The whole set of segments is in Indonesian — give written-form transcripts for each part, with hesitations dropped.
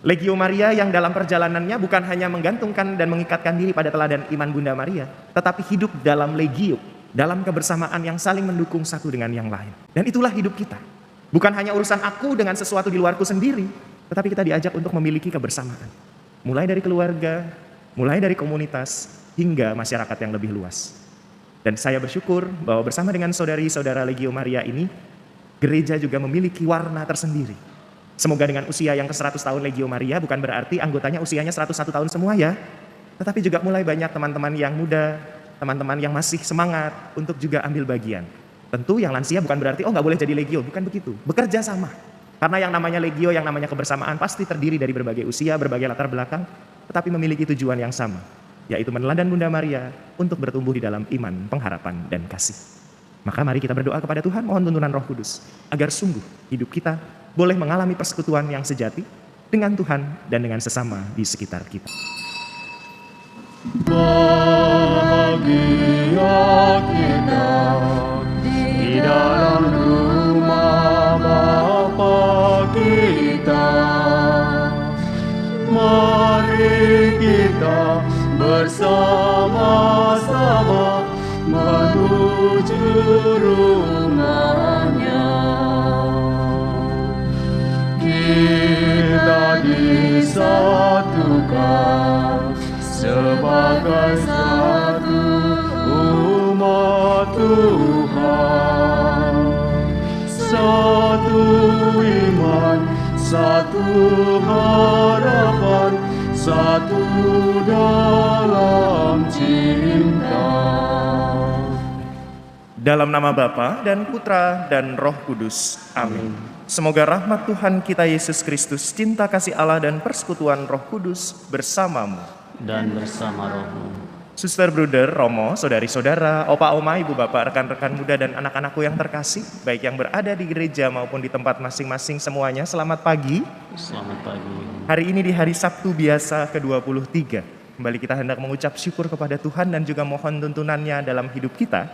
Legio Maria yang dalam perjalanannya bukan hanya menggantungkan dan mengikatkan diri pada teladan iman Bunda Maria, tetapi hidup dalam legio, dalam kebersamaan yang saling mendukung satu dengan yang lain. Dan itulah hidup kita. Bukan hanya urusan aku dengan sesuatu di luarku sendiri, tetapi kita diajak untuk memiliki kebersamaan. Mulai dari keluarga, mulai dari komunitas, hingga masyarakat yang lebih luas. Dan saya bersyukur bahwa bersama dengan saudari-saudara Legio Maria ini, gereja juga memiliki warna tersendiri. Semoga dengan usia yang ke-100 tahun Legio Maria bukan berarti anggotanya usianya 101 tahun semua ya. Tetapi juga mulai banyak teman-teman yang muda, teman-teman yang masih semangat untuk juga ambil bagian. Tentu yang lansia bukan berarti nggak boleh jadi Legio, bukan begitu. Bekerja sama. Karena yang namanya Legio, yang namanya kebersamaan pasti terdiri dari berbagai usia, berbagai latar belakang, tetapi memiliki tujuan yang sama, yaitu meneladani Bunda Maria untuk bertumbuh di dalam iman, pengharapan, dan kasih. Maka mari kita berdoa kepada Tuhan, mohon tuntunan Roh Kudus, agar sungguh hidup kita boleh mengalami persekutuan yang sejati dengan Tuhan dan dengan sesama di sekitar kita. Bahagia kita di dalam rumah Bapa kita. Mari kita bersama-sama menuju rumahnya. Kita disatukan sebagai satu umat Tuhan, satu iman, satu harapan, satu dalam cinta. Dalam nama Bapa dan Putra dan Roh Kudus. Amin. Semoga rahmat Tuhan kita Yesus Kristus, cinta kasih Allah dan persekutuan Roh Kudus bersamamu dan bersama rohmu. Suster, bruder, Romo, saudari-saudara, opa, oma, ibu, bapak, rekan-rekan muda dan anak-anakku yang terkasih, baik yang berada di gereja maupun di tempat masing-masing semuanya, selamat pagi. Selamat pagi. Hari ini di hari Sabtu biasa ke-23, kembali kita hendak mengucap syukur kepada Tuhan dan juga mohon tuntunannya dalam hidup kita.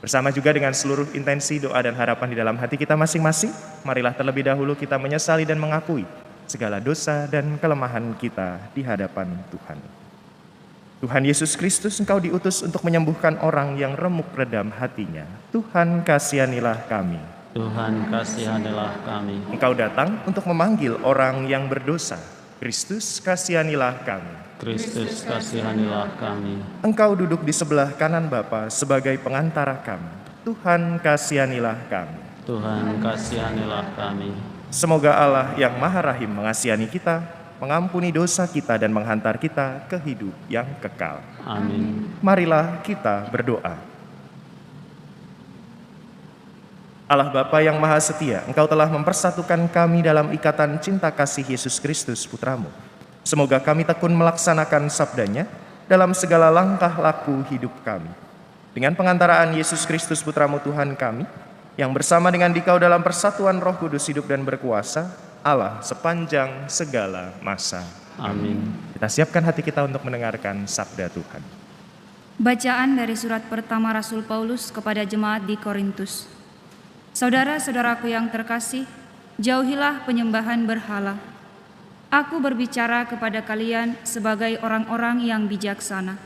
Bersama juga dengan seluruh intensi doa dan harapan di dalam hati kita masing-masing, marilah terlebih dahulu kita menyesali dan mengakui segala dosa dan kelemahan kita di hadapan Tuhan. Tuhan Yesus Kristus, Engkau diutus untuk menyembuhkan orang yang remuk redam hatinya. Tuhan, kasihanilah kami. Tuhan, kasihanilah kami. Engkau datang untuk memanggil orang yang berdosa. Kristus, kasihanilah kami. Kristus, kasihanilah kami. Engkau duduk di sebelah kanan Bapa sebagai pengantara kami. Tuhan, kasihanilah kami. Tuhan, kasihanilah kami. Semoga Allah yang Maha Rahim mengasihani kita, mengampuni dosa kita dan menghantar kita ke hidup yang kekal. Amin. Marilah kita berdoa. Allah Bapa yang Maha Setia, Engkau telah mempersatukan kami dalam ikatan cinta kasih Yesus Kristus Putramu. Semoga kami tekun melaksanakan sabdanya dalam segala langkah laku hidup kami. Dengan pengantaraan Yesus Kristus Putramu Tuhan kami, yang bersama dengan Dikau dalam persatuan Roh Kudus hidup dan berkuasa, Allah sepanjang segala masa. Amin. Kita siapkan hati kita untuk mendengarkan sabda Tuhan. Bacaan dari surat pertama Rasul Paulus kepada jemaat di Korintus. Saudara-saudaraku yang terkasih, jauhilah penyembahan berhala. Aku berbicara kepada kalian sebagai orang-orang yang bijaksana.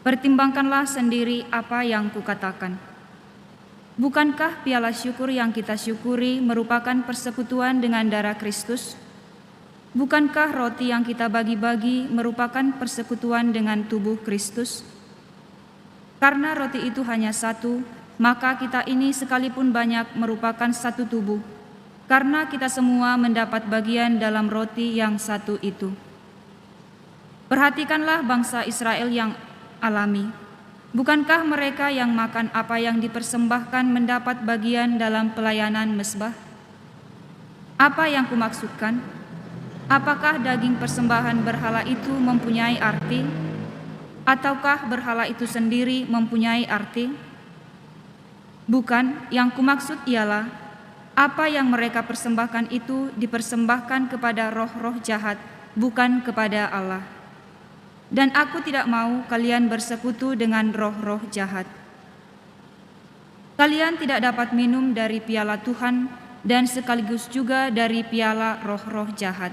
Pertimbangkanlah sendiri apa yang kukatakan. Bukankah piala syukur yang kita syukuri merupakan persekutuan dengan darah Kristus? Bukankah roti yang kita bagi-bagi merupakan persekutuan dengan tubuh Kristus? Karena roti itu hanya satu, maka kita ini sekalipun banyak merupakan satu tubuh, karena kita semua mendapat bagian dalam roti yang satu itu. Perhatikanlah bangsa Israel yang alami. Bukankah mereka yang makan apa yang dipersembahkan mendapat bagian dalam pelayanan mezbah? Apa yang kumaksudkan? Apakah daging persembahan berhala itu mempunyai arti? Ataukah berhala itu sendiri mempunyai arti? Bukan, yang kumaksud ialah apa yang mereka persembahkan itu dipersembahkan kepada roh-roh jahat, bukan kepada Allah. Dan aku tidak mau kalian bersekutu dengan roh-roh jahat. Kalian tidak dapat minum dari piala Tuhan dan sekaligus juga dari piala roh-roh jahat.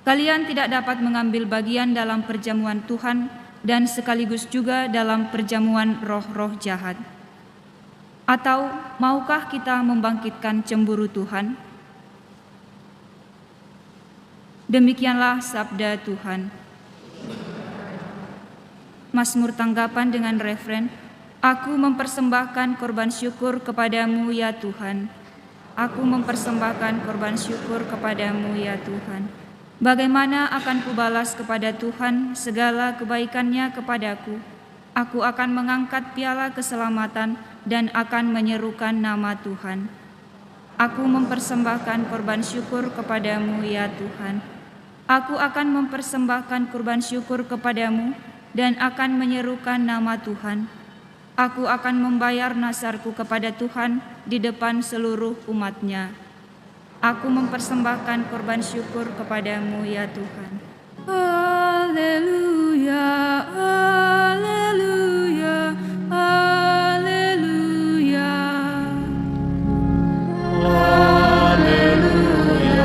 kalian tidak dapat mengambil bagian dalam perjamuan Tuhan dan sekaligus juga dalam perjamuan roh-roh jahat. Atau maukah kita membangkitkan cemburu Tuhan? Demikianlah sabda Tuhan. Mazmur tanggapan dengan refren, Aku mempersembahkan korban syukur kepadamu ya Tuhan. Aku mempersembahkan korban syukur kepadamu ya Tuhan. Bagaimana akan kubalas kepada Tuhan segala kebaikannya kepadaku? Aku akan mengangkat piala keselamatan dan akan menyerukan nama Tuhan. Aku mempersembahkan korban syukur kepadamu ya Tuhan. Aku akan mempersembahkan korban syukur kepadamu dan akan menyerukan nama Tuhan. Aku akan membayar nasarku kepada Tuhan di depan seluruh umat-Nya. Aku mempersembahkan korban syukur kepadamu ya Tuhan. Haleluya, haleluya, haleluya. Haleluya,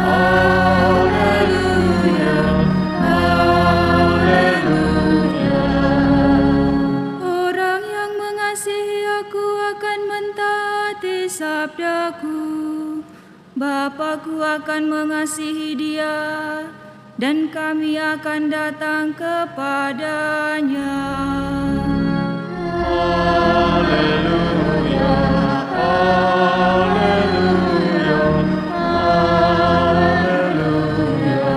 haleluya, haleluya. Orang yang mengasihi aku akan mentaati sabdaku. Bapakku akan mengasihi dia, dan kami akan datang kepadanya. Haleluya, haleluya, haleluya.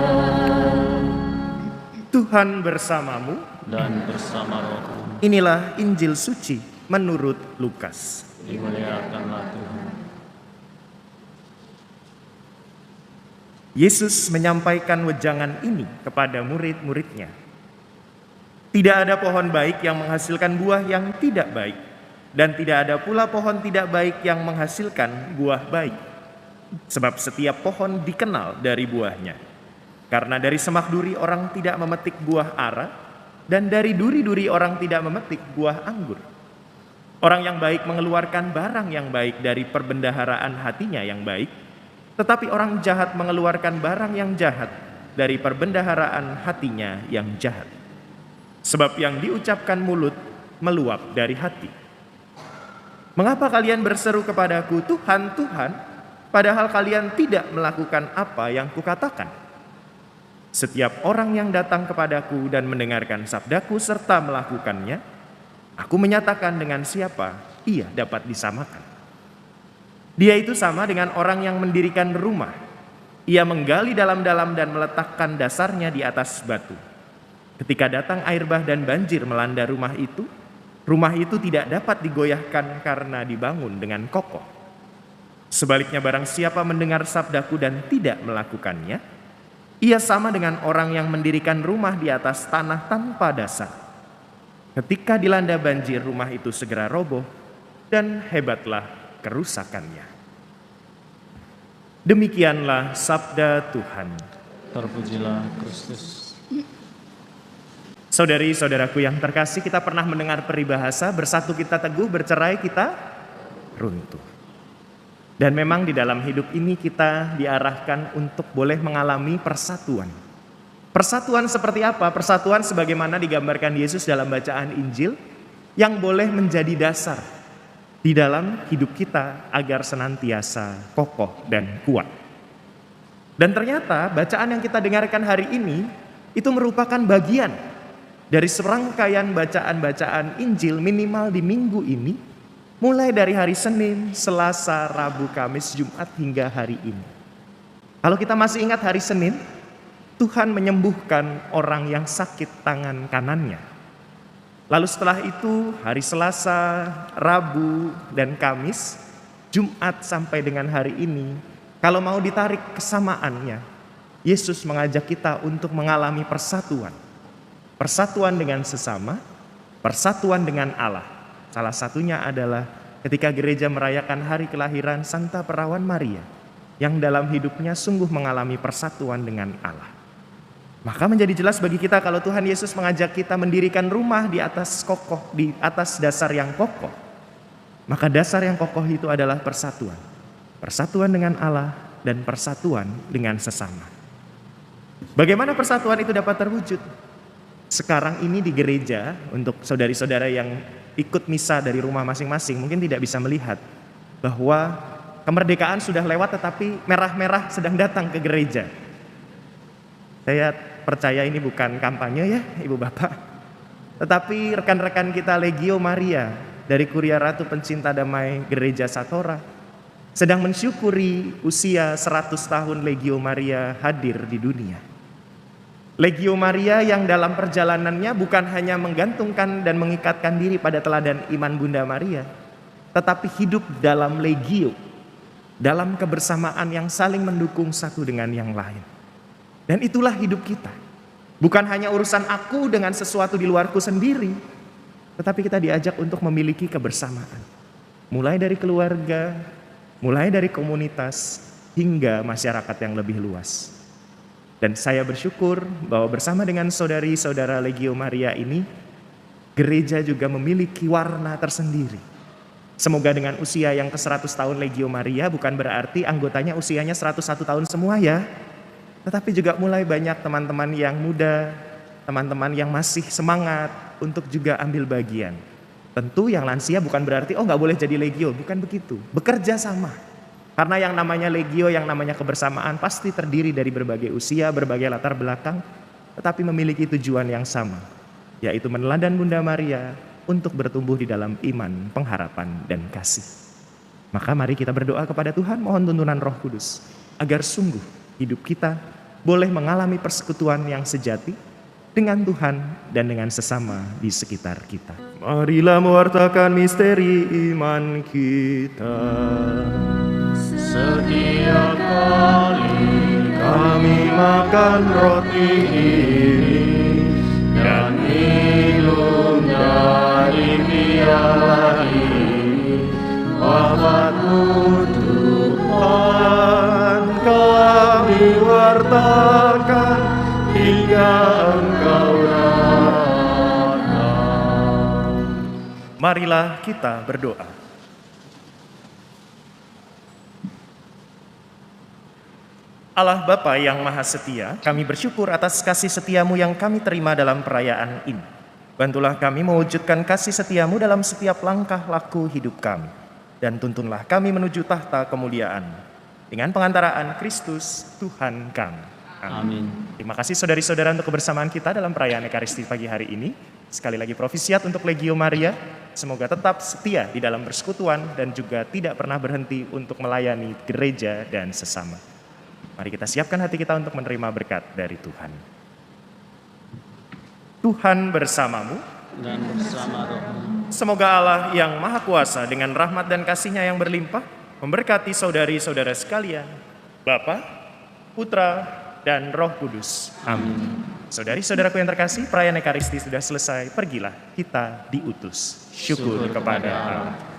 Tuhan bersamamu. Dan bersama rohmu. Inilah Injil suci menurut Lukas. Dimuliakanlah Tuhan. Yesus menyampaikan wejangan ini kepada murid-muridnya. Tidak ada pohon baik yang menghasilkan buah yang tidak baik, dan tidak ada pula pohon tidak baik yang menghasilkan buah baik. Sebab setiap pohon dikenal dari buahnya. Karena dari semak duri orang tidak memetik buah ara, dan dari duri-duri orang tidak memetik buah anggur. Orang yang baik mengeluarkan barang yang baik dari perbendaharaan hatinya yang baik, tetapi orang jahat mengeluarkan barang yang jahat dari perbendaharaan hatinya yang jahat. Sebab yang diucapkan mulut meluap dari hati. Mengapa kalian berseru kepadaku, Tuhan, Tuhan, padahal kalian tidak melakukan apa yang kukatakan? Setiap orang yang datang kepadaku dan mendengarkan sabdaku serta melakukannya, aku menyatakan dengan siapa ia dapat disamakan. Dia itu sama dengan orang yang mendirikan rumah. Ia menggali dalam-dalam dan meletakkan dasarnya di atas batu. Ketika datang air bah dan banjir melanda rumah itu tidak dapat digoyahkan karena dibangun dengan kokoh. Sebaliknya barang siapa mendengar sabdaku dan tidak melakukannya, ia sama dengan orang yang mendirikan rumah di atas tanah tanpa dasar. Ketika dilanda banjir, rumah itu segera roboh dan hebatlah kerusakannya. Demikianlah sabda Tuhan. Terpujilah Kristus. Saudari-saudaraku yang terkasih, kita pernah mendengar peribahasa, bersatu kita teguh, bercerai kita runtuh. Dan memang di dalam hidup ini kita diarahkan untuk boleh mengalami persatuan. Persatuan seperti apa? Persatuan sebagaimana digambarkan Yesus dalam bacaan Injil, yang boleh menjadi dasar di dalam hidup kita agar senantiasa kokoh dan kuat. Dan ternyata bacaan yang kita dengarkan hari ini itu merupakan bagian dari serangkaian bacaan-bacaan Injil minimal di minggu ini, mulai dari hari Senin, Selasa, Rabu, Kamis, Jumat hingga hari ini. Kalau kita masih ingat hari Senin, Tuhan menyembuhkan orang yang sakit tangan kanannya. Lalu setelah itu hari Selasa, Rabu, dan Kamis, Jumat sampai dengan hari ini, kalau mau ditarik kesamaannya, Yesus mengajak kita untuk mengalami persatuan. Persatuan dengan sesama, persatuan dengan Allah. Salah satunya adalah ketika gereja merayakan hari kelahiran Santa Perawan Maria, yang dalam hidupnya sungguh mengalami persatuan dengan Allah. Maka menjadi jelas bagi kita kalau Tuhan Yesus mengajak kita mendirikan rumah di atas kokoh, di atas dasar yang kokoh. Maka dasar yang kokoh itu adalah persatuan. Persatuan dengan Allah dan persatuan dengan sesama. Bagaimana persatuan itu dapat terwujud? Sekarang ini di gereja, untuk saudari-saudara yang ikut misa dari rumah masing-masing mungkin tidak bisa melihat bahwa kemerdekaan sudah lewat tetapi merah-merah sedang datang ke gereja. Saya percaya ini bukan kampanye ya Ibu Bapak, tetapi rekan-rekan kita Legio Maria dari Kuria Ratu Pencinta Damai Gereja Satora sedang mensyukuri usia 100 tahun Legio Maria hadir di dunia. Legio Maria yang dalam perjalanannya bukan hanya menggantungkan dan mengikatkan diri pada teladan iman Bunda Maria, tetapi hidup dalam legio, dalam kebersamaan yang saling mendukung satu dengan yang lain. Dan itulah hidup kita. Bukan hanya urusan aku dengan sesuatu di luarku sendiri, tetapi kita diajak untuk memiliki kebersamaan. Mulai dari keluarga, mulai dari komunitas, hingga masyarakat yang lebih luas. Dan saya bersyukur bahwa bersama dengan saudari-saudara Legio Maria ini, gereja juga memiliki warna tersendiri. Semoga dengan usia yang ke-100 tahun Legio Maria bukan berarti anggotanya usianya 101 tahun semua ya. Tetapi juga mulai banyak teman-teman yang muda, teman-teman yang masih semangat untuk juga ambil bagian. Tentu yang lansia bukan berarti nggak boleh jadi Legio, bukan begitu. Bekerja sama. Karena yang namanya legio, yang namanya kebersamaan pasti terdiri dari berbagai usia, berbagai latar belakang, tetapi memiliki tujuan yang sama, yaitu meneladani Bunda Maria untuk bertumbuh di dalam iman, pengharapan, dan kasih. Maka mari kita berdoa kepada Tuhan, mohon tuntunan Roh Kudus, agar sungguh hidup kita boleh mengalami persekutuan yang sejati dengan Tuhan dan dengan sesama di sekitar kita. Marilah mewartakan misteri iman kita. Setiap kali Kami makan roti ini dan minum dari piala ini, wafatmu Tuhan kami wartakan hingga Engkau datang. Marilah kita berdoa. Allah Bapa yang Maha Setia, kami bersyukur atas kasih setiamu yang kami terima dalam perayaan ini. Bantulah kami mewujudkan kasih setiamu dalam setiap langkah laku hidup kami. Dan tuntunlah kami menuju tahta kemuliaan. Dengan pengantaraan Kristus, Tuhan kami. Amin. Terima kasih saudari-saudara untuk kebersamaan kita dalam perayaan Ekaristi pagi hari ini. Sekali lagi profisiat untuk Legio Maria. Semoga tetap setia di dalam persekutuan dan juga tidak pernah berhenti untuk melayani gereja dan sesama. Mari kita siapkan hati kita untuk menerima berkat dari Tuhan. Tuhan bersamamu. Dan bersama rohmu. Semoga Allah yang Maha Kuasa dengan rahmat dan kasih-Nya yang berlimpah memberkati saudari-saudara sekalian, Bapa, Putra, dan Roh Kudus. Amin. Saudari-saudaraku yang terkasih, perayaan Ekaristi sudah selesai. Pergilah, kita diutus. Syukur kepada Allah.